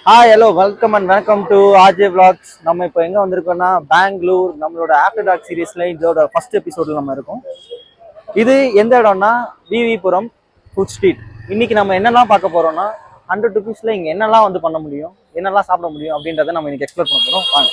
Hello welcome and welcome to RJ vlogs. நம்ம இப்போ எங்கே வந்திருக்கோம்னா பெங்களூர். நம்மளோட ஆஃப்டர் டார்க் சீரீஸில் இதோட ஃபர்ஸ்ட் எபிசோடில் நம்ம இருக்கோம். இது எந்த இடம்னா விவிபுரம் ஃபுட் ஸ்ட்ரீட். இன்னைக்கு நம்ம என்னெல்லாம் பார்க்க போகிறோம்னா 100 rupeesல இங்கே என்னெல்லாம் வந்து பண்ண முடியும், என்னெல்லாம் சாப்பிட முடியும் அப்படின்றத நம்ம இன்னைக்கு எக்ஸ்ப்ளோர் பண்ண போகிறோம். வாங்க.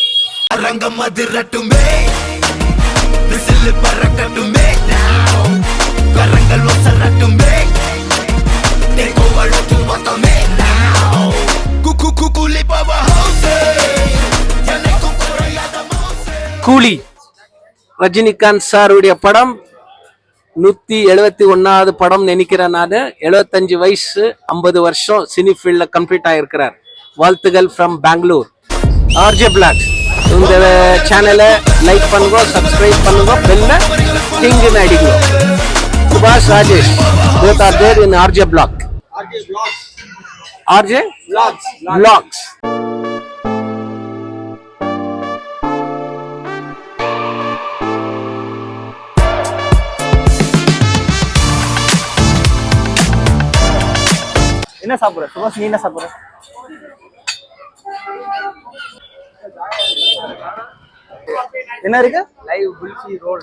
கூலி ரஜினிகாந்த் சாருடைய படம் 171வது படம் நினைக்கிறேன். நான் 75 வயசு 50 வருஷம் சினி ஃபீல்ட்ல கம்ப்ளீட் ஆயிருக்கிறார். வாழ்த்துகள் ஃப்ரம் பெங்களூர். ஆர்ஜே பிளாக்ஸ் இந்த சேனலை லைக் பண்ணுங்க, சப்ஸ்கிரைப் பண்ணுங்க, பெல்ல டிங்னு அடிங்க. சுபாஷ் Rajesh both are there in RJ Block. RJ Vlogs. என்ன சாப்பிட்ற சுபாஷ்? நீ என்ன சாப்பிட்ற? என்ன இருக்கு? Live kulfi roll.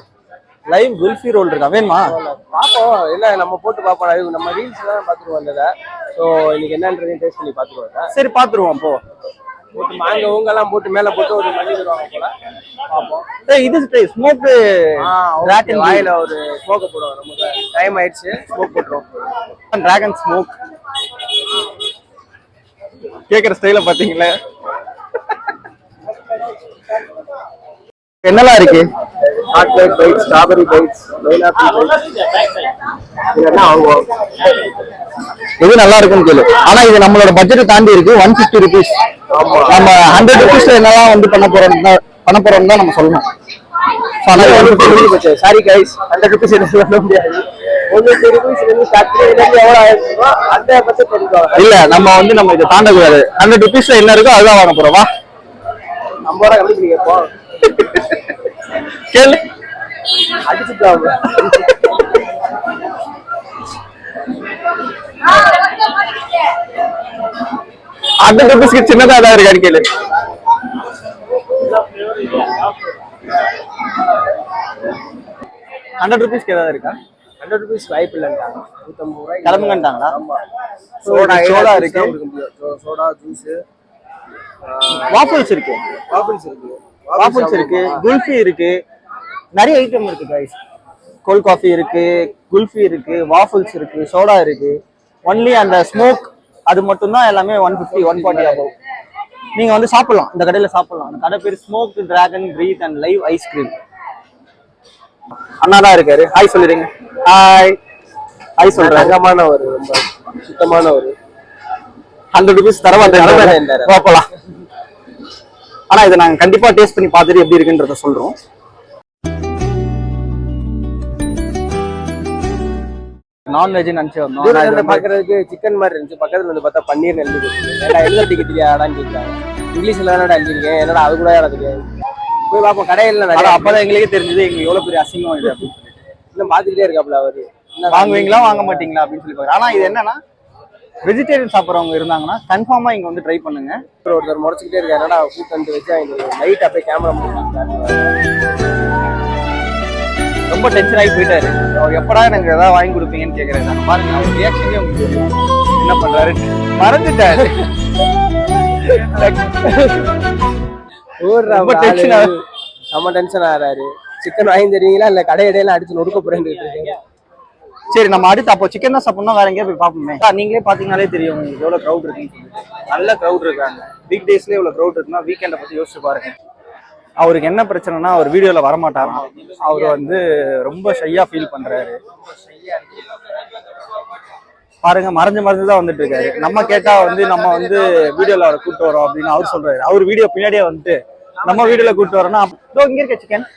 Live kulfi roll இருக்கா? வேணுமா? பாப்போம். இல்ல நம்ம போட்டு பாப்போம். லைவ் நம்ம ரீல்ஸ் தான் பாத்துருவோம். இல்ல சோ இன்னைக்கு என்னன்றதையும் டேஸ்ட் பண்ணி பாத்துருவோம். சரி பாத்துருவோம். போ போட்டு மாங்க ஊங்கெல்லாம் போட்டு மேல போட்டு ஒரு மல்லி தருவாங்க போல. பாப்போம். இது ஸ்மோக் டிராகன் வாயில ஒரு ஸ்மோக் போடுவோம். நமக்கு டைம் ஆயிடுச்சு, ஸ்மோக் போட்டுருவோம். டிராகன் ஸ்மோக் கேக்குற ஸ்டைல பாத்தீங்களா? என்னெல்லாம் இருக்கு? Chocolate bites, strawberry bites, pineapple bites. இதெல்லாம் ஆகும். எது நல்லா இருக்குன்னு கேளு. ஆனா இது நம்மளோட பட்ஜெட் தாண்டி இருக்கு. 150 rupees. நம்ம 100 rupeesல என்னெல்லாம் வந்து பண்ண போறோம் தான் நம்ம சொல்லணும். சாரி கைஸ், 100 rupees சொல்ல முடியாது. 100 rupees எவ்வளவு ஆயிருக்கோ அந்த பத்தி தெரிஞ்சுக்கோ. இல்ல நம்ம இதை தாண்டக்கூடாது. 100 rupeesல என்ன இருக்கோ அதுதான் வாங்க போறோம். வா, 50 ரூபா கம்மி பண்ணி கேட்போம். கேளு, அடிச்சுட்டாங்க. 100 rupeesக்கு சின்னதா ஏதாவது இருக்கான்னு கேளு. ₹100 ஏதாவது இருக்கா? 100 rupees வாய்ப்பு இல்லைன்ட்டாங்க. 150 ரூபாய் கிளம்புங்கன்ட்டாங்களா? ஆமா. சோடா இருக்கு, சோடா ஜூஸ், வாஃபிள்ஸ் இருக்கு, குல்ஃபி இருக்கு, நிறைய ஐட்டம் இருக்கு கைஸ். கோல்ட் காஃபி இருக்கு, குல்ஃபி இருக்கு, வாஃபிள்ஸ் இருக்கு, சோடா இருக்கு. ஒன்லி அந்த ஸ்மோக் அது மட்டும் தான் எல்லாமே 150 140 ஆகும். நீங்க வந்து சாப்பிடலாம், இந்த கடையில சாப்பிடலாம். அந்த கடை பேர் smoke dragon breath and live ice cream. அண்ணா தான் இருக்காரு. ஹாய் சொல்லிடுங்க. ஹாய் சொல்றேன். தங்கமான ஒரு ரொம்ப சுத்தமான ஒரு 100 rupees தர மாட்டேன். போகலாம். ஆனா இதை நாங்க கண்டிப்பா டேஸ்ட் பண்ணி பார்த்துட்டு எப்படி இருக்குன்றத சொல்றோம். நான்வெஜ் நினைச்சு வந்தோம். பாக்குறதுக்கு சிக்கன் மாதிரி இருந்துச்சு. பக்கத்துல வந்து பார்த்தா பன்னீர் எழுதி எழுதிக்க தெரியாதான்னு கேட்கிறாங்க. இங்கிலீஷ்ல என்னடா எழுதிருக்கேன், என்னடா அது கூட எனக்கு தெரியாது. போய் பார்ப்போம் கடையில. அப்பதான் எங்களுக்கே தெரிஞ்சது எங்களுக்கு எவ்வளவு பெரிய அசிங்கம் இது அப்படின்னு சொல்லிட்டு. இன்னும் பாத்துக்கிட்டே இருக்காப்ல அவரு. வாங்குவீங்களா வாங்க மாட்டீங்களா அப்படின்னு சொல்லி பாரு. ஆனா இது என்னன்னா வெஜிடேரியன் சாப்பிட்றவங்க இருந்தாங்கன்னா கன்ஃபார்மா இங்க வந்து ட்ரை பண்ணுங்க. ஒருத்தர் முறைச்சிக்கிட்டே இருக்காரு. என்னடா கூட்டு வச்சு லைட் அப்படியே கேமரா ரொம்ப டென்ஷன் ஆகி போயிட்டாரு. அவர் எப்படா எனக்கு ஏதாவது வாங்கி கொடுப்பீங்கன்னு கேட்கறாரு. பாருங்க அவர் ரியாக்ஷனே உங்களுக்கு தெரியும். என்ன பண்றாரு மறந்துட்டாரு. ரொம்ப டென்ஷன் ஆறாரு. சிக்கன் வாங்கி தருவீங்களா இல்ல கடை இடையில அடிச்சு நொறுக்க போறேன்னு. சரி, நம்ம அடுத்து அப்போ சிக்கன் தான் சாப்பிடணும். வேற எங்கேயா போய் பார்ப்போமே. நீங்களே பாத்தீங்கன்னாலே தெரியும் உங்களுக்கு எவ்வளவு க்ரௌட் இருக்குன்னு. நல்ல க்ரௌட் இருக்காங்க. வீக் டேஸ்ல எவ்வளவு க்ரௌட் இருக்குன்னா வீக்கெண்டை பத்தி யோசிச்சு பாருங்க. அவருக்கு என்ன பிரச்சனைனா அவர் வீடியோல வரமாட்டாராம். அவர் வந்து ரொம்ப ஷையா ஃபீல் பண்றாரு. பாருங்க, மறைஞ்சுதான் வந்துட்டு இருக்காரு. நம்ம கேட்டா வந்து நம்ம வந்து வீடியோல அவரை கூப்பிட்டு வரோம் அப்படின்னு அவர் சொல்றாரு. அவர் வீடியோ பின்னாடியே வந்துட்டு நம்ம வீடியோல கூப்பிட்டு வரோம்னா இங்க இருக்க சிக்கன்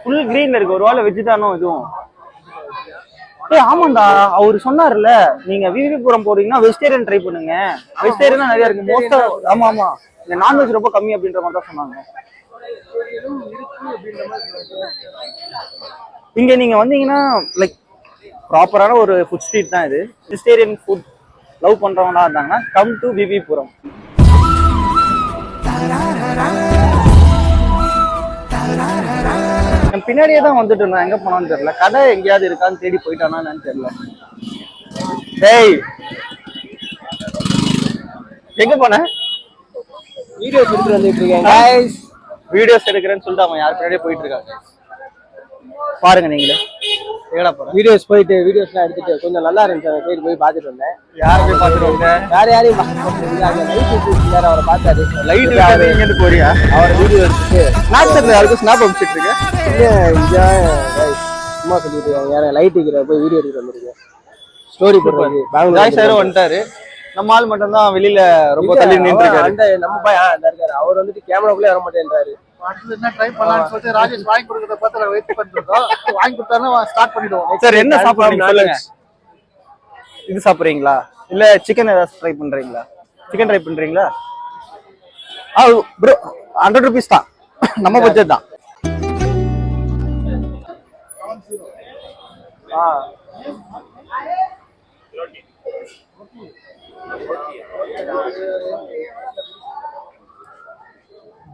ஃபுல் கிரீன்ல இருக்கு. ஒரு வேளை வெஜ் தானோ இதுவும். ஆமாண்டா, அவரு சொன்னார்ல நீங்க விவிபுரம் போறீங்கன்னா வெஜிடேரியன் ட்ரை பண்ணுங்க. வெஜிடேரியன் நிறைய இருக்கு மோஸ்டா. ஆமா, இந்த நான்வெஜ் ரொம்ப கம்மி அப்படின்ற மாதிரி தான் சொன்னாங்க. இங்க நீங்க வந்தீங்கன்னா லைக் ப்ராப்பரான ஒரு ஃபுட் ஸ்ட்ரீட் தான் இது. வெஜிடேரியன் ஃபுட் லவ் பண்றவங்களா இருந்தாங்கன்னா கம் டு விவிபுரம். பின்னாடியே தான் வந்துட்டு இருந்தேன், எங்க போனான்னு தெரியல. கடை எங்கேயாவது இருக்கான்னு தேடி போயிட்டானான்னு தெரியல. டேய் எங்க போன? வீடியோஸ் எடுத்து வந்துட்டு இருக்கேன். வீடியோஸ் எடுக்கிறேன்னு சொல்லிட்டு அவன் யார் பின்னாடியே போயிட்டு இருக்காங்க. பாருங்க நீங்களே. எங்கடா போற? வீடியோஸ் வீடியோஸ்லாம் எடுத்துட்டு கொஞ்சம் நல்லா இருந்துச்சு. அந்த சைடு போய் பார்த்துட்டு வந்தேன். யாரை போய் பார்த்துட்டு வந்த? யாரையும் லைட் அவரை பார்த்தாரு. லைட் இங்க போறியா? அவர் வீடியோ எடுத்துட்டு ஸ்னாப்சாட்ல யாருக்கும் ஸ்னாப் அனுப்பிச்சிட்டு இருக்கேன். சும்மா சொல்லிட்டு யாரும் லைட் இருக்கிற போய் வீடியோ எடுத்துட்டு வந்துருக்கேன். ஸ்டோரி போடுறது. ஜாய் சாரும் வந்துட்டாரு. நம்ம ஆள் மட்டும் தான் வெளியில ரொம்ப தள்ளி நின்று இருக்காரு. நம்ம பாய் இருக்காரு. அவர் வந்துட்டு கேமராக்குள்ளே வர மாட்டேன்றாரு. என்ன ட்ரை பண்ணலாம்னு சொல்லிட்டு ராஜேஷ் வாங்கி கொடுக்கறத பார்த்து வெயிட் பண்ணிருக்கோம். வாங்கி கொடுத்தாருன்னா ஸ்டார்ட் பண்ணிடுவோம். சார் என்ன சாப்பிடுறீங்க சொல்லுங்க. இது சாப்பிடுறீங்களா இல்ல சிக்கன் ஏதாவது ட்ரை பண்றீங்களா? சிக்கன் ட்ரை பண்றீங்களா? ப்ரோ 100 rupees தான், நம்ம பட்ஜெட் தான்.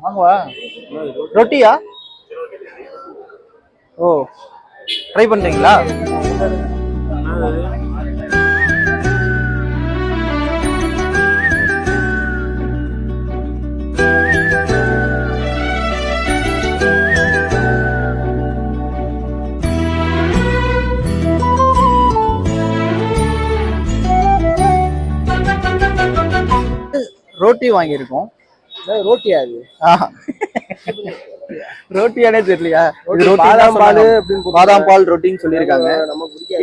வாங்குவா ரொட்டியா? ஓ ட்ரை பண்றீங்களா? ரோட்டி வாங்கியிருக்கோம். ரோட்டியா அது? ரோட்டியானே தெரியலையா? பாதாம் பால் ரொட்டின்னு சொல்லியிருக்காங்க.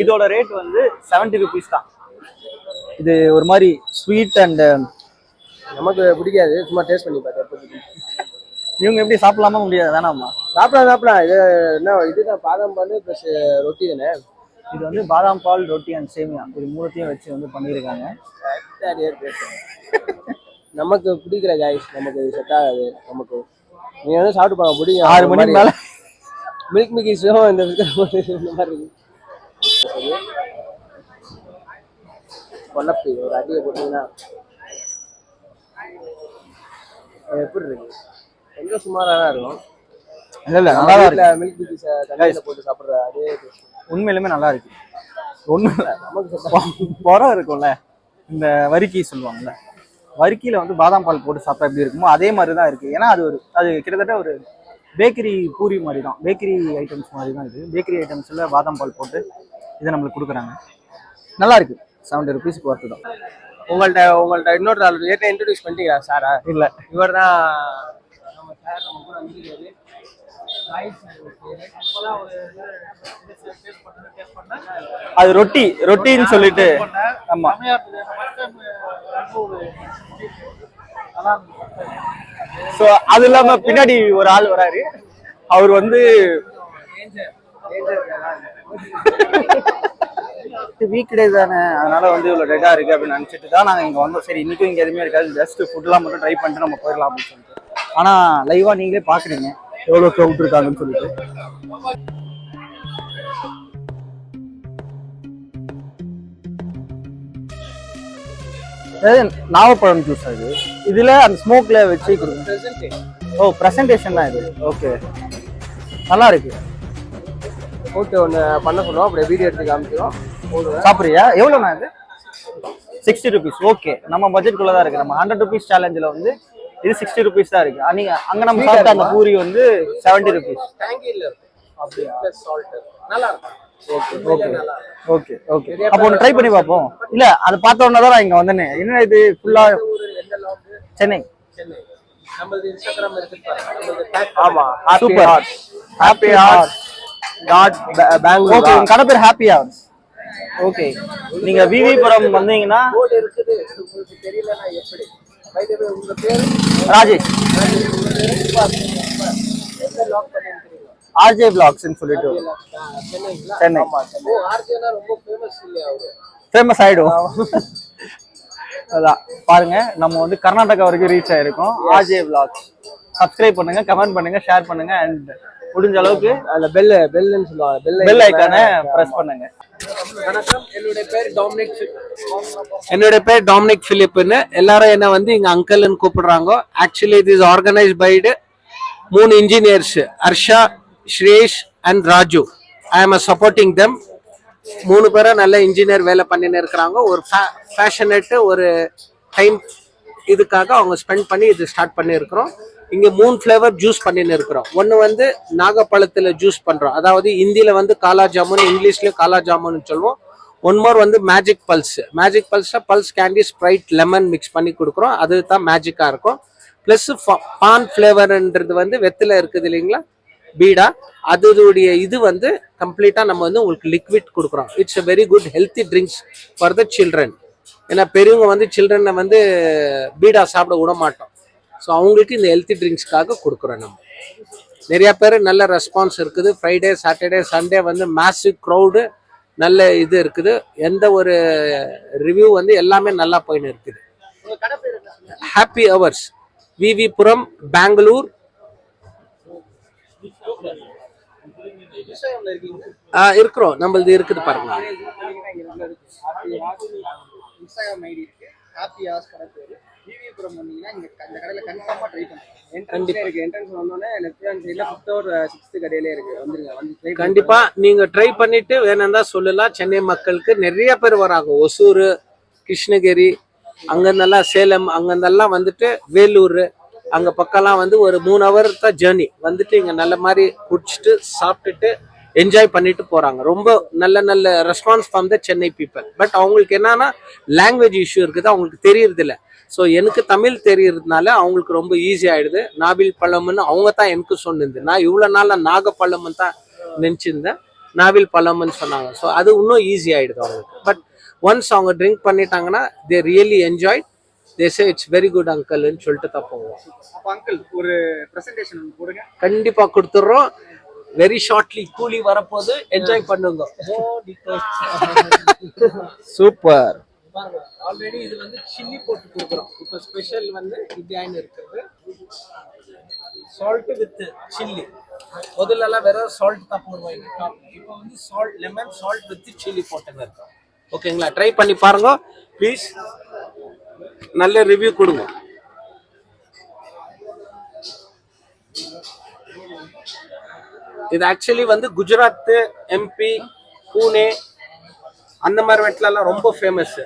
இதோட ரேட் வந்து 70 rupees தான். இது ஒரு மாதிரி ஸ்வீட் அண்ட் நமக்கு பிடிக்காது. சும்மா டேஸ்ட் பண்ணி பார்த்தேன். இவங்க எப்படி சாப்பிடலாமா முடியாது? வேணாமா? சாப்பிடலாம். இது என்ன இதுதான் பாதாம் பால் ப்ளஸ் ரொட்டி தானே. இது வந்து பாதாம் பால் ரொட்டி அண்ட் சேமியா இது மூணுத்தையும் வச்சு வந்து பண்ணியிருக்காங்க. நமக்கு பிடிக்கிற காய்ஸ், நமக்கு செட் ஆகாது. நமக்கு நீங்க வந்து சாப்பிட்டு பாருங்க, பிடிக்கும். 6 மணிக்கு மேல மில்க் மிக்கிஸும் இந்த மாதிரி இருக்கு. கொல்லப்பி ஒரு அடியை போட்டீங்கன்னா எப்படி இருக்கு? கொஞ்சம் சுமாராக தான் இருக்கும். இல்ல நல்லா இருக்கு. மில்க் மிக்கிஸை தண்ணியில் போட்டு சாப்பிட்ற அதே உண்மையிலுமே நல்லா இருக்கு. ஒன்றும் இல்லை, நமக்கு புறம் இருக்கும்ல, இந்த வரிக்கி சொல்லுவாங்கல்ல, வரிக்கியில வந்து பாதாம் பால் போட்டு சாப்பிட்டா எப்படி இருக்குமோ அதே மாதிரி தான் இருக்கு. ஏன்னா அது கிட்டத்தட்ட ஒரு பேக்கரி பூரி மாதிரி தான், பேக்கரி ஐட்டம்ஸ் மாதிரி தான் இது. பேக்கரி ஐட்டம்ஸ்ல பாதாம் பால் போட்டு இதை நம்மளுக்கு கொடுக்குறாங்க. நல்லா இருக்கு. 70 rupees ஒர்த்து தான். உங்கள்கிட்ட இன்னொரு ஆள் ஏற்கனவே இன்ட்ரடியூஸ் பண்ணிட்டீங்களா சாரா? இல்லை, இவர் தான் நம்ம சார். நம்ம கூட வந்துருக்காரு. அது ரொட்டின்னு சொல்லிட்டு. ஆமா, சோ அது இல்லாம பின்னாடி ஒரு ஆள் வராரு. அவர் வந்து வீக் டே தானே, அதனால வந்து இவ்வளவு டெட்டா இருக்கு அப்படின்னு நினைச்சிட்டு தான் நாங்க இங்க வந்தோம். சரி இன்னைக்கும் இங்க எதுவுமே இருக்காது, ஜஸ்ட் ஃபுட்லாம் மட்டும் ட்ரை பண்ணிட்டு நம்ம போயிடலாம் அப்படின்னு சொல்லிட்டு. ஆனா லைவா நீங்களே பாக்குறீங்க எவ்வளவு க்ரௌட் இருக்காங்கன்னு சொல்லிட்டு. நாவப்பழம் ஜூஸ் அது. இதுல அந்த ஸ்மோக்ல வச்சு கொடுங்க. ஓ பிரசன்டேஷன் தான் இது. ஓகே, நல்லா இருக்கு. போட்டு ஒன்று பண்ண சொல்லுவோம், அப்படியே வீடியோ எடுத்து காமிக்கிறோம். சாப்பிட்றியா? எவ்வளோண்ணா இது? 60 rupees. ஓகே, நம்ம பட்ஜெட்குள்ள தான் இருக்கு. நம்ம 100 rupees சேலஞ்சில் வந்து இது 60 rupees தான் இருக்கு. நீங்க அங்க நம்ம சாப்பிட்ட அந்த பூரி வந்து 70 rupees. ஓகே ஓகே, அப்போ ஒன்று ட்ரை பண்ணி பார்ப்போம். இல்ல அதை பார்த்த உடனே தான் நான் இங்க வந்தேனே. என்ன இது ஃபுல்லா சென்னை. ஆமா, super. Happy horse dot Bangalore. Okay, உங்க கடை பேர் ஹாப்பி ஹார்ஸ். ஓகே, நீங்க விவிபுரம் வந்தீங்கன்னா இருக்குது. உங்களுக்கு தெரியலன்னா எப்படி? உங்க பேர் ராஜேஷ். ஆர்ஜே vlogsன்னு சொல்லிட்டு சென்னை. ஃபேமஸ் ஆயிடும். அதான் பாருங்க, நம்ம வந்து கர்நாடகா வரைக்கும் ரீச் ஆயிருக்கோம். ஆர்ஜே vlogs சப்ஸ்கிரைப் பண்ணுங்க, கமெண்ட் பண்ணுங்க, ஷேர் பண்ணுங்க அண்ட் முடிஞ்ச அளவுக்கு அந்த பெல்லுன்னு சொல்லுவாங்க, பெல் ஐக்கானை பிரஸ் பண்ணுங்க. வணக்கம், என்னுடைய பேர் டாமினிக் பிலிப்னு. எல்லாரும் என்ன வந்து இங்க அங்கிள்னு கூப்பிடுறாங்க. ஆக்சுவலி இது is organised by 3 engineers, Harsha, Suresh and Raju. I am supporting them. 3 பேரும் நல்ல இன்ஜினியர் வேலை பண்ணின்னு இருக்கிறாங்க. ஒரு ஃபேஷனேட்டு ஒரு டைம் இதுக்காக அவங்க ஸ்பெண்ட் பண்ணி இது ஸ்டார்ட் பண்ணி இருக்கிறோம். இங்க 3 ஃபிளேவர் ஜூஸ் பண்ணின்னு இருக்கிறோம். ஒன்று வந்து நாகப்பழத்துல ஜூஸ் பண்றோம், அதாவது ஹிந்தியில வந்து காலா ஜாமுன், இங்கிலீஷ்லயும் காலா ஜாமுன் சொல்லுவோம். ஒன் மோர் வந்து மேஜிக் பல்ஸ். மேஜிக் பல்ஸ்ல Pulse candy, Sprite, lemon mix பண்ணி கொடுக்குறோம். அது தான் மேஜிக்கா இருக்கும். பிளஸ் பான் ஃபிளேவர்ன்றது வந்து வெத்தில இருக்குது இல்லைங்களா, பீடா, அதோடைய இது வந்து கம்ப்ளீட்டா நம்ம வந்து உங்களுக்கு லிக்விட் கொடுக்குறோம். It's a very good healthy drinks for the children. ஏன்னா பெரியவங்க வந்து சில்ட்ரனை வந்து பீடா சாப்பிட விட மாட்டோம். ஸோ அவங்களுக்கு இந்த ஹெல்த்தி ட்ரிங்க்ஸ்க்காக கொடுக்குறோம். நம்ம நிறைய பேர் நல்ல ரெஸ்பான்ஸ் இருக்குது. ஃப்ரைடே, சாட்டர்டே, சண்டே வந்து மேசிவ் க்ரௌடு, நல்ல இது இருக்குது. எந்த ஒரு ரிவ்யூ வந்து எல்லாமே நல்லா போயின்னு இருக்குது. Happy hours, VVPuram, Bangalore. இருக்கிறோம், நம்மளது இருக்குது பாருங்க. இன்ஸ்டாகிராம் ஐடி இருக்கு, ஹாப்பி ஹார்ஸ் கடை பேரு. விவிபுரம் வந்தீங்கன்னா இந்த கடையில கன்ஃபார்மா ட்ரை பண்ணுங்க. என்ட்ரன்ஸ்ல இருக்கு. என்ட்ரன்ஸ் வந்தோடனே லெஃப்ட் ஹேண்ட் சைடுல 5th or 6th கடையிலே இருக்கு. வந்துருங்க, வந்து ட்ரை கண்டிப்பா நீங்க ட்ரை பண்ணிட்டு வேணும்னா சொல்லலாம். சென்னை மக்களுக்கு நிறைய பேர் வராங்க. ஒசூர், கிருஷ்ணகிரி, அங்கிருந்தெல்லாம் சேலம், அங்கிருந்தெல்லாம் வந்துட்டு வேலூர், அங்க பக்கம்லாம் வந்து ஒரு 3 hour தான் ஜேர்னி. வந்துட்டு இங்க நல்ல மாதிரி குடிச்சிட்டு சாப்பிட்டுட்டு என்ஜாய் பண்ணிட்டு போறாங்க. ரொம்ப நல்ல நல்ல response from the Chennai people. But அவங்களுக்கு என்னன்னா லாங்குவேஜ் இஷ்யூ இருக்குது, அவங்களுக்கு தெரியறது இல்லை. ஸோ எனக்கு தமிழ் தெரியறதுனால அவங்களுக்கு ரொம்ப ஈஸி ஆயிடுது. நாவில் பழம்னு அவங்க தான் எனக்கு சொன்னது. நான் இவ்வளோ நாள் நாகப்பழம்னு தான் நினச்சிருந்தேன், நாவில் பழம்னு சொன்னாங்க. ஸோ அது இன்னும் ஈஸி ஆயிடுது அவங்களுக்கு. பட் ஒன்ஸ் அவங்க ட்ரிங்க் பண்ணிட்டாங்கன்னா they really enjoy. They say it's very good அங்கிள்னு சொல்லிட்டு தான் போவோம். அப்ப அங்கிள் ஒரு பிரசன்டேஷன் போடுங்க. கண்டிப்பா கொடுத்துட்றோம். வெரி ஷார்ட்லி கூலி வரப்போது, என்ஜாய் பண்ணுங்க. சூப்பர். ஆல்ரெடி இது வந்து சில்லி போட்டு கொடுக்குறோம். இப்போ ஸ்பெஷல் வந்து இந்தியான்னு இருக்குது, சால்ட் வித் சில்லி. முதல்லலாம் வெறும் சால்ட் தான் போடுவாங்க. இப்போ வந்து salt, lemon, salt with chilli போட்டுங்க இருக்கோம். ஓகேங்களா, ட்ரை பண்ணி பாருங்க ப்ளீஸ். நல்ல ரிவ்யூ கொடுங்க. இது ஆக்சுவலி வந்து குஜராத், எம்பி, பூனே அந்த மாதிரி வெட்டிலலாம் ரொம்ப ஃபேமஸ்.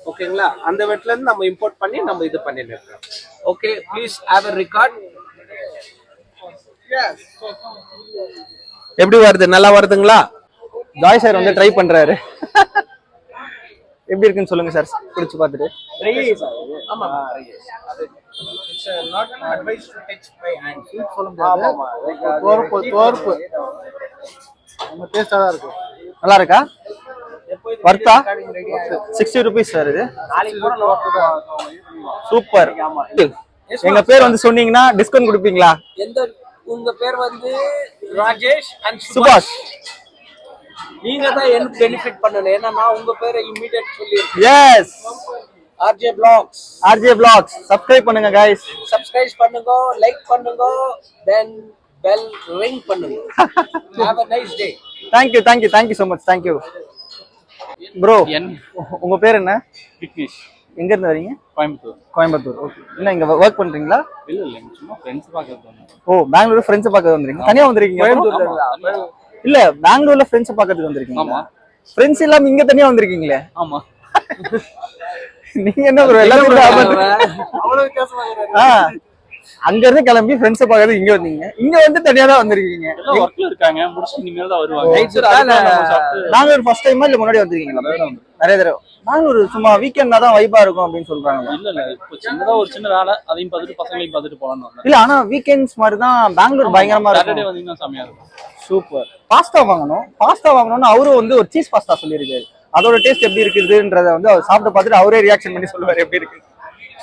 ஓகேங்களா, அந்த வெட்டில இருந்து நம்ம இம்போர்ட் பண்ணி நம்ம இது பண்ணிட்டு இருக்கோம். Okay, please have a record. எப்படி வருது? நல்லா வருதுங்களா? ஜாய் சார் வந்து ட்ரை பண்றாரு. எப்படி இருக்குன்னு சொல்லுங்க சார், குடிச்சு பார்த்துட்டு. ஆமா, it's not advise to touch by hand. சொல்ல முடியாது. தோர்ப்பு நம்ம டேஸ்டா தான் இருக்கும். நல்லா இருக்கா? வர்த்தா? 60 rupees சார். இது சூப்பர். எங்க பேர் வந்து சொன்னீங்கன்னா டிஸ்கவுண்ட் கொடுப்பீங்களா? எந்த உங்க பேர் வந்து ராஜேஷ் அண்ட் சுபாஷ். நீங்க தான் எனக்கு பெனிஃபிட் பண்ணணும். ஏன்னா நான் உங்க பேரை இமிடியேட் சொல்லிருக்கேன். Yes, RJ vlogs. RJ vlogs subscribe பண்ணுங்க गाइस. சப்ஸ்கிரைப் பண்ணுங்க, லைக் பண்ணுங்க, then bell ring பண்ணுங்க. Have a nice day. Thank you so much. Thank you bro. உங்க பேர் என்ன? விக்னேஷ். எங்க இருந்து வரீங்க? கோயம்புத்தூர். ஓகே. என்ன இங்க ஒர்க் பண்றீங்களா? இல்ல சும்மா ஃப்ரெண்ட்ஸ் பார்க்க வந்தேன். ஓ, பெங்களூர் ஃப்ரெண்ட்ஸ் பார்க்க வந்திருக்கீங்க? தனியா வந்திருக்கீங்க? கோயம்புத்தூர்ல இல்ல, பெங்களூர்ல ஃப்ரெண்ட்ஸ் பார்க்கிறதுக்கு வந்திருக்கீங்க? ஆமா. ஃப்ரெண்ட்ஸ் இல்லாம இங்க தனியா வந்திருக்கீங்களே? ஆமா. நீங்க என்ன ப்ரோ எல்லாரும் அவ்வளவு கேசமா அங்க இருந்து கிளம்பி ஃப்ரெண்ட்ஸ் பார்க்கறது இங்க வந்தீங்க, இங்க வந்து தனியா தான் வந்திருக்கீங்க. எல்லாம் ஒர்க்ல இருக்காங்க, முடிச்சு இனிமேல் தான் வருவாங்க. பெங்களூர் ஃபர்ஸ்ட் டைமா இல்ல முன்னாடி வந்திருக்கீங்களா? நிறைய தடவை. பெங்களூர் சும்மா வீக்கெண்ட்னா தான் வைபா இருக்கும் அப்படின்னு சொல்றாங்க. இல்ல இப்போ சின்னதா ஒரு சின்ன வேலை, அதையும் பார்த்துட்டு பசங்களையும் பார்த்துட்டு போலாம்னு வந்தேன். இல்ல, ஆனா வீக்கெண்ட்ஸ் மாதிரி தான் பெங்களூர் பயங்கரமா இருக்கும். சாட்டர்டே வந்தீங்கன்னா செமையா இருக்கும். சூப்பர். பாஸ்தா வாங்கணும்னு அவரு வந்து ஒரு சீஸ் பாஸ்தா சொல்லியிருக்காரு. அதோட டேஸ்ட் எப்படி இருக்குதுன்றத வந்து அவர் சாப்பிட்டு பார்த்துட்டு அவரே ரியாக்ஷன் பண்ணி சொல்லுவாரு எப்படி இருக்கு.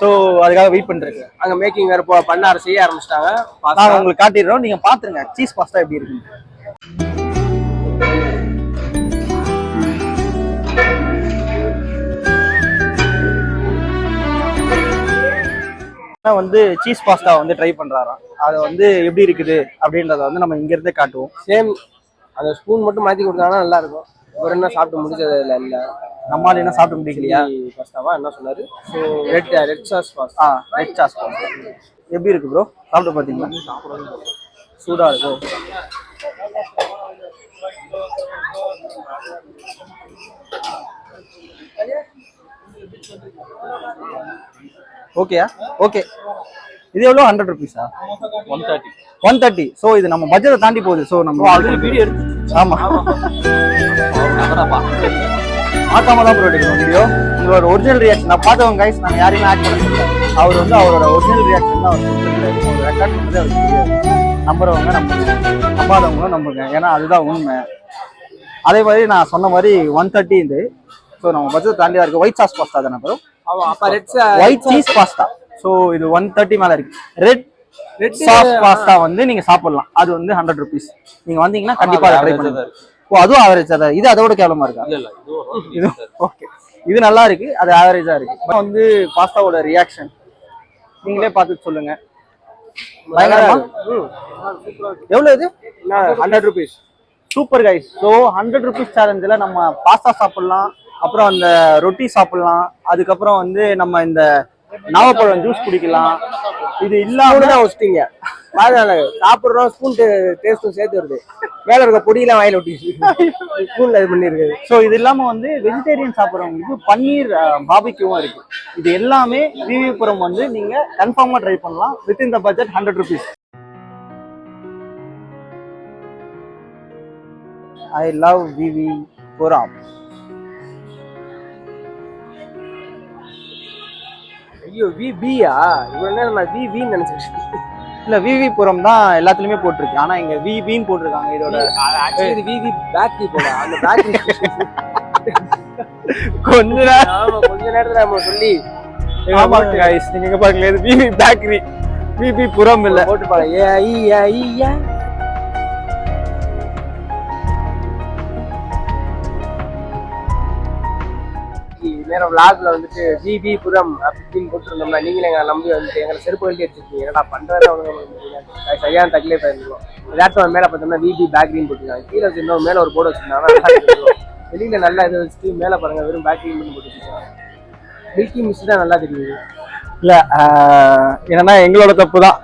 ஸோ அதுக்காக வெயிட் பண்றேன். அங்க மேக்கிங் வேற பண்ண செய்ய ஆரம்பிச்சிட்டாங்க. நாங்க உங்களுக்கு காட்டிடுறோம், நீங்க பாத்துருங்க சீஸ் பாஸ்தா எப்படி இருக்கு. அண்ணன் வந்து சீஸ் பாஸ்தா வந்து ட்ரை பண்றாராம். அதை வந்து எப்படி இருக்குது அப்படின்றத வந்து நம்ம இங்க இருந்தே காட்டுவோம். சேம் அந்த ஸ்பூன் மட்டும் மாற்றி கொடுத்தாங்கன்னா நல்லா இருக்கும். ஒரு என்ன சாப்பிட்டு முடிச்சது இல்லை நம்மளால என்ன சாப்பிட்டு முடிக்கலையா? பாஸ்தாவா என்ன சொன்னாரு? So red sauce pasta. Red sauce pasta எப்படி இருக்கு ப்ரோ? சாப்பிட்டு பார்த்தீங்களா? சூடாக இருக்கும். ஓகேயா? ஓகே. இது எவ்வளோ? 100 ருபீஸா? 130. 130. ஸோ இது நம்ம பட்ஜெட்டை தாண்டி போகுது. ஸோ நம்ம ஆல்ரெடி வீடியோ எடுத்து ஆமா பார்க்காம தான் ப்ரோ எடுக்கணும் வீடியோ. உங்களோட ஒரிஜினல் ரியாக்ஷன் நான் பார்த்தவங்க கைஸ், நாங்கள் யாரையுமே ஆட் பண்ண. அவர் வந்து அவரோட ஒரிஜினல் ரியாக்ஷன் தான் அவர் ரெக்கார்ட் பண்ணது அவருக்கு தெரியாது. நம்புறவங்க நம்பாதவங்களும் நம்புங்க, ஏன்னா அதுதான் உண்மை. அதே மாதிரி நான் சொன்ன மாதிரி 130 இது. ஸோ நம்ம பட்ஜெட் தாண்டி தான் இருக்கு. ஒயிட் சாஸ் பாஸ்தா தானே bro? White cheese pasta. So இது 130 மேல இருக்கு. ரெட் சாஸ் பாஸ்தா வந்து நீங்க சாப்பிடலாம். அது வந்து 100 ருபீஸ். நீங்க வந்தீங்கன்னா கண்டிப்பா ட்ரை பண்ணுங்க. ஓ, அதுவும் ஆவரேஜா தான். இது அதோட கேவலமா இருக்கா? இல்ல இது ஓகே. இது நல்லா இருக்கு, அது ஆவரேஜா இருக்கு. இப்போ வந்து பாஸ்தாவோட ரியாக்ஷன் நீங்களே பார்த்துட்டு சொல்லுங்க. பயங்கரமா எவ்வளவு இது? 100 rupees. Super guys. So 100 rupees சேலஞ்சில் நம்ம பாஸ்தா சாப்பிடலாம், அப்புறம் அந்த ரொட்டி சாப்பிடலாம், அதுக்கப்புறம் வந்து நம்ம இந்த நாவப்பழம் ஜூஸ் குடிக்கலாம். இது இல்லாம தான் வச்சிட்டீங்க. சாப்பிட்றோம், ஸ்பூன் டேஸ்ட்டும் சேர்த்து வருது. மேல இருக்க பொடியெல்லாம் வாயில ஒட்டி ஸ்பூன்ல இது பண்ணிருக்கு. ஸோ இது இல்லாம வந்து வெஜிடேரியன் சாப்பிட்றவங்களுக்கு பன்னீர் பாபிக்யூவும் இருக்கு. இது எல்லாமே விவிபுரம் வந்து நீங்க கன்ஃபார்மா ட்ரை பண்ணலாம். Within the budget 100 rupees. I love VV Puram. ஐயோ விபியா? இவ்வளவு நேரம் நான் விவின்னு நினைச்சிட்டு. இல்ல விவிபுரம் தான் எல்லாத்துலயுமே போட்டிருக்கு, ஆனா இங்க விபின்னு போட்டிருக்காங்க. இதோட ஆக்சுவலி விவி பேக்கரி போல அந்த பேக்கரி கொஞ்ச நேரம். ஆமா, கொஞ்ச நேரத்துல நம்ம சொல்லி ஆமா गाइस, நீங்க பாருங்க, இது விவி பேக்கரி, விவிபுரம் இல்ல போட்டு பாருங்க. நேரம் விளாக்ல வந்துட்டு விவிபுரம் அப்படின்னு போட்டுருந்தோம்னா நீங்களே எங்களை நம்பி வந்துட்டு எங்களை செருப்பு வண்டி அடிச்சிருக்கீங்க. என்னடா பண்றது அவங்க சரியான தக்கிலே போயிருந்தோம். ஏதாச்சும் மேல பார்த்தோம்னா விபி பேக்கரின்னு போட்டுருக்காங்க. கீழே வச்சு இன்னும் மேல ஒரு போர்டு வச்சிருந்தாங்க. வெளியில நல்லா இது வச்சுட்டு மேல பாருங்க வெறும் பேக்கரின்னு போட்டுருக்காங்க. மில்கி மிஸ் தான் நல்லா தெரியுது. இல்ல என்னன்னா எங்களோட தப்பு தான்.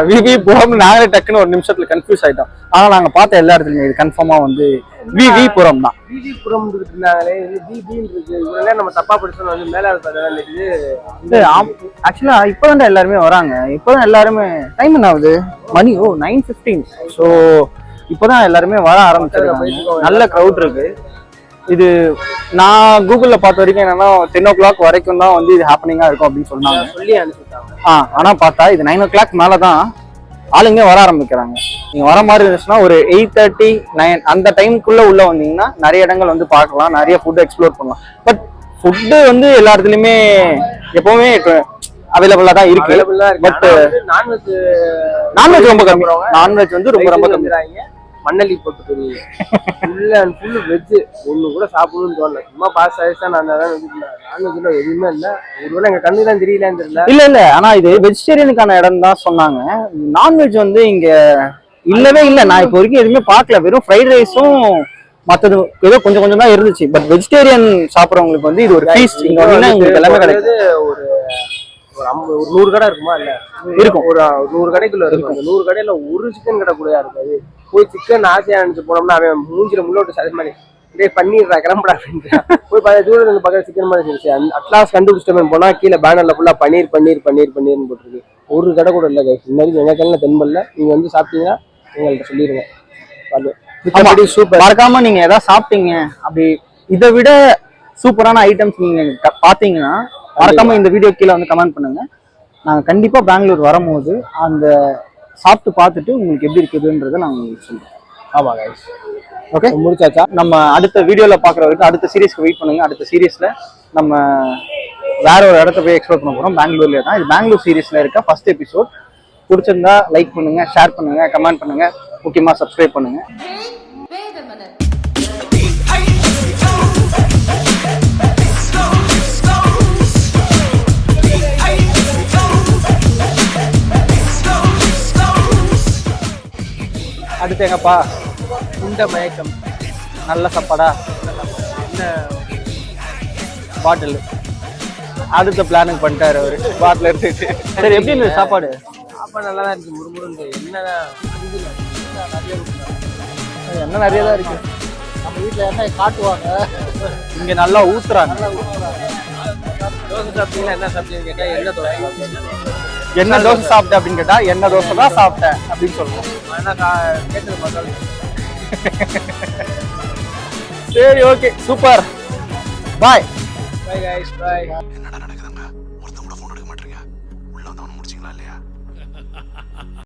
விவிபுரம் நாங்களே டக்குன்னு ஒரு நிமிஷத்துல கன்ஃபியூஸ் ஆயிட்டோம். ஆனா நாங்க பார்த்த எல்லா இடத்துலயும் இது கன்ஃபார்மா வந்து விவிபுரம் தான். விவிபுரம் இருந்தாங்களே, விபின்னு இருக்கு. இவ்வளவு நம்ம தப்பா படிச்சோம் வந்து மேல இருக்குது. ஆக்சுவலா இப்பதான் எல்லாருமே வராங்க. இப்பதான் எல்லாருமே டைம் என்ன ஆகுது? மணி 9:15. ஸோ இப்பதான் எல்லாருமே வர ஆரம்பிச்சிருக்காங்க. நல்ல க்ரௌட் இருக்கு. இது நான் கூகுள்ல பார்த்த வரைக்கும் என்னன்னா 10 o'clock வரைக்கும் தான் வந்து இது ஹேப்பனிங்கா இருக்கும் அப்படின்னு சொன்னாங்க. சொல்லி அனுப்பிட்டாங்க. ஆனா பார்த்தா இது 9 o'clock மேலதான் ஆளுங்க வர ஆரம்பிக்கிறாங்க. நீங்க வர மாதிரி இருந்துச்சுன்னா ஒரு 8:30, 9 அந்த டைமுக்குள்ள உள்ள வந்தீங்கன்னா நிறைய இடங்கள் வந்து பார்க்கலாம், நிறைய ஃபுட் எக்ஸ்ப்ளோர் பண்ணலாம். பட் ஃபுட்டு வந்து எல்லா இடத்துலயுமே எப்பவுமே அவைலபிளா தான் இருக்கு. பட் நான்வெஜ் ரொம்ப கம்மி. நான்வெஜ் வந்து ரொம்ப கம்மி. மண்ணலி போட்டு போய் ஃபுல் அண்ட் ஃபுல் வெஜ். ஒண்ணு கூட சாப்பிடணும்னு தோணல. சும்மா பாஸ் ஆயிடுச்சா நான் நான்வெஜ்ல எதுவுமே இல்லை. ஒருவேளை எங்க கண்ணு தான் தெரியலன்னு தெரியல. இல்ல ஆனா இது வெஜிடேரியனுக்கான இடம் தான் சொன்னாங்க. நான்வெஜ் வந்து இங்க இல்லவே இல்லை. நான் இப்போ வரைக்கும் எதுவுமே பார்க்கல. வெறும் ஃப்ரைட் ரைஸும் மற்றது ஏதோ கொஞ்சம் தான் இருந்துச்சு. பட் வெஜிடேரியன் சாப்பிட்றவங்களுக்கு வந்து இது ஒரு ஃபீஸ்ட். இங்க வந்து உங்களுக்கு எல்லாமே கிடைக்குது. ஒரு 100 கடை இருக்குமா? இல்ல இருக்கும். ஒரு 100 கடைக்குள்ள இருக்கும். அந்த 100 கடையில ஒரு சிக்கன் கடை கூட இருக்காது. போய் சிக்கன் ஆசையா நினைச்சு போனோம்னா அவன் மூஞ்சில முள்ளோட்டு சரி மாதிரி இதே பண்ணிடுறா கிளம்புடா அப்படின்ட்டு போய் தூரம் இருந்து பக்கம் சிக்கன் மாதிரி இருந்துச்சு. அட்லாஸ் கண்டுபிடிச்சிட்டோம் போனா கீழே பேனர்ல ஃபுல்லா பன்னீர்னு போட்டுருக்கு. ஒரு கடை கூட இல்லை கைஸ். இன்னைக்கு எங்க கல்ல தென்பல்ல. நீங்க வந்து சாப்பிட்டீங்கன்னா எங்கள்கிட்ட சொல்லிடுங்க. சூப்பர். மறக்காம நீங்க ஏதாவது சாப்பிட்டீங்க அப்படி இதை விட சூப்பரான ஐட்டம்ஸ் நீங்க பாத்தீங்கன்னா மறக்காம இந்த வீடியோ கீழே வந்து கமெண்ட் பண்ணுங்க. நாங்க கண்டிப்பா பெங்களூர் வரும்போது அந்த சாப்பிட்டு பார்த்துட்டு உங்களுக்கு எப்படி இருக்குதுன்றதை நான் உங்களுக்கு சொல்றேன். ஆமா கைஸ். ஓகே, முடிச்சாச்சா? நம்ம அடுத்த வீடியோல பாக்குற வரைக்கும் அடுத்த சீரீஸ்க்கு வெயிட் பண்ணுங்க. அடுத்த சீரீஸ்ல நம்ம வேற ஒரு இடத்த போய் எக்ஸ்ப்ளோர் பண்ண போறோம். பெங்களூர்ல தான். இது பெங்களூர் சீரீஸ்ல இருக்க ஃபர்ஸ்ட் எபிசோட். பிடிச்சிருந்தா லைக் பண்ணுங்க, ஷேர் பண்ணுங்க, கமெண்ட் பண்ணுங்க, முக்கியமா சப்ஸ்கிரைப் பண்ணுங்க. நேத்து எங்கப்பா இந்த மயக்கம் நல்ல சாப்பாடா பாட்டில் அடுத்த பிளானுக்கு பண்ணிட்டாரு அவரு பாட்டில் எடுத்துட்டு. சரி எப்படி இருந்தது சாப்பாடு? சாப்பாடு நல்லா தான் இருக்கு. முறுமுறுந்து என்னதான் என்ன நிறைய தான் இருக்கு. நம்ம வீட்டில் என்ன காட்டுவாங்க. இங்க நல்லா ஊத்துறாங்க. தோசை சாப்பிட்டீங்களா? என்ன சாப்பிட்டீங்கன்னு கேட்டால் என்ன தோசை என்ன தோசை சாப்பிட்டேன் அப்படின்னு கேட்டா என்ன தோசை தான் சாப்பிட்டேன் அப்படின்னு சொல்லுவோம். கேட்டது பார்த்தாலும். சரி ஓகே சூப்பர் பாய். Bye guys, bye.